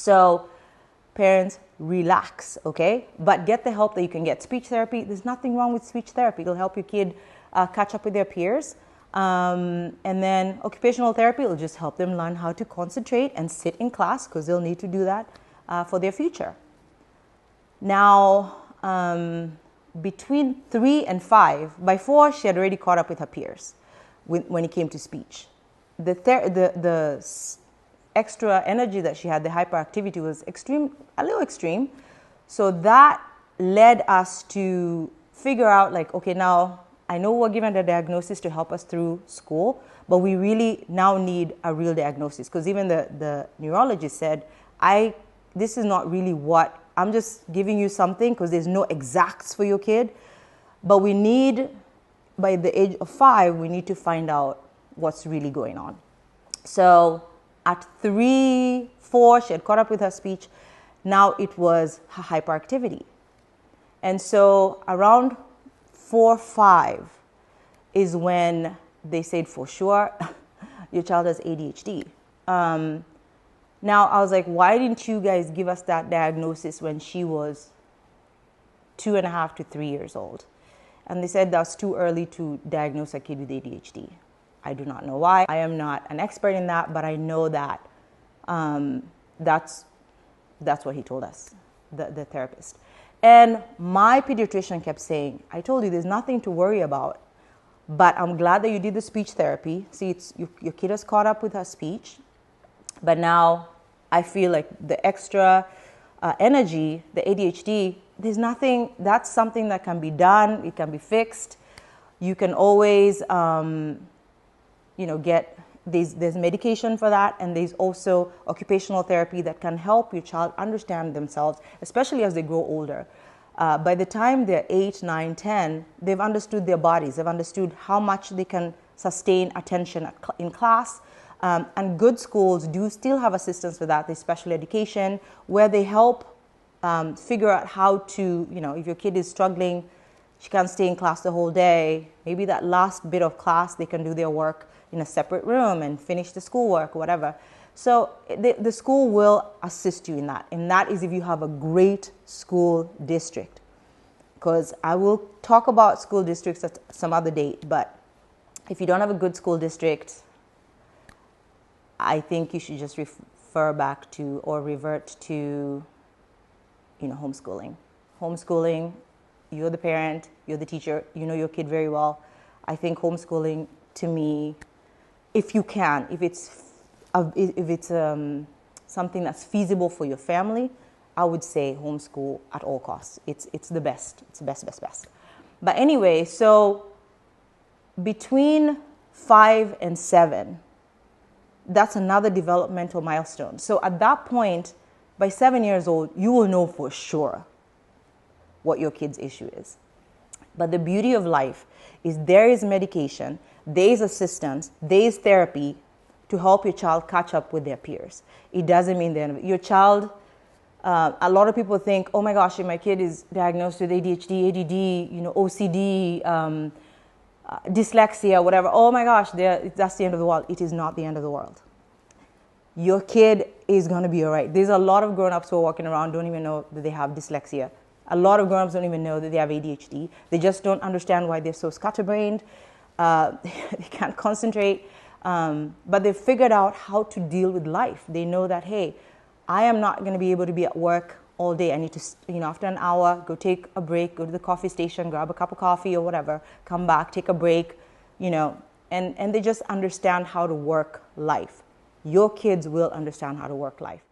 So parents, relax, okay? But get the help that you can get. Speech therapy, there's nothing wrong with speech therapy. It'll help your kid catch up with their peers. And then occupational therapy will just help them learn how to concentrate and sit in class, because they'll need to do that for their future. Now, between 3 and 5, by 4, she had already caught up with her peers when it came to speech. The extra energy that she had, the hyperactivity, was a little extreme. So that led us to figure out, like, okay, now I know we're given the diagnosis to help us through school, but we really now need a real diagnosis, because even the neurologist said, this is not really what, I'm just giving you something because there's no exacts for your kid, but we need, by the age of 5, we need to find out what's really going on. So at 3, 4, she had caught up with her speech. Now it was her hyperactivity. And so around 4, 5 is when they said, for sure, your child has ADHD. Now I was like, why didn't you guys give us that diagnosis when she was 2.5 to 3 years old? And they said that's too early to diagnose a kid with ADHD. I do not know why. I am not an expert in that, but I know that that's what he told us, the therapist. And my pediatrician kept saying, I told you there's nothing to worry about, but I'm glad that you did the speech therapy. See, your kid has caught up with her speech, but now I feel like the extra energy, the ADHD, there's nothing, that's something that can be done, it can be fixed. You can always, get, there's medication for that, and there's also occupational therapy that can help your child understand themselves, especially as they grow older. By the time they're 8, 9, 10, they've understood their bodies, they've understood how much they can sustain attention in class. And good schools do still have assistance for that. There's special education where they help figure out how to, if your kid is struggling, she can't stay in class the whole day, maybe that last bit of class they can do their work in a separate room and finish the schoolwork, whatever. So the school will assist you in that. And that is if you have a great school district. Because I will talk about school districts at some other date, but if you don't have a good school district, I think you should just refer back to or revert to, homeschooling. Homeschooling, you're the parent, you're the teacher, you know your kid very well. I think homeschooling, to me, if you can, if it's something that's feasible for your family, I would say homeschool at all costs. It's the best. It's the best. But anyway, so between 5 and 7, that's another developmental milestone. So at that point, by 7 years old, you will know for sure what your kid's issue is. But the beauty of life is there is medication, there is assistance, there is therapy to help your child catch up with their peers. It doesn't mean the end of it. Your child, a lot of people think, oh my gosh, if my kid is diagnosed with ADHD, ADD, OCD, dyslexia, whatever, oh my gosh, that's the end of the world. It is not the end of the world. Your kid is going to be all right. There's a lot of grown-ups who are walking around don't even know that they have dyslexia. A lot of grown-ups don't even know that they have ADHD. They just don't understand why they're so scatterbrained. They can't concentrate. But they've figured out how to deal with life. They know that, hey, I am not going to be able to be at work all day. I need to, after an hour, go take a break, go to the coffee station, grab a cup of coffee or whatever, come back, take a break, and they just understand how to work life. Your kids will understand how to work life.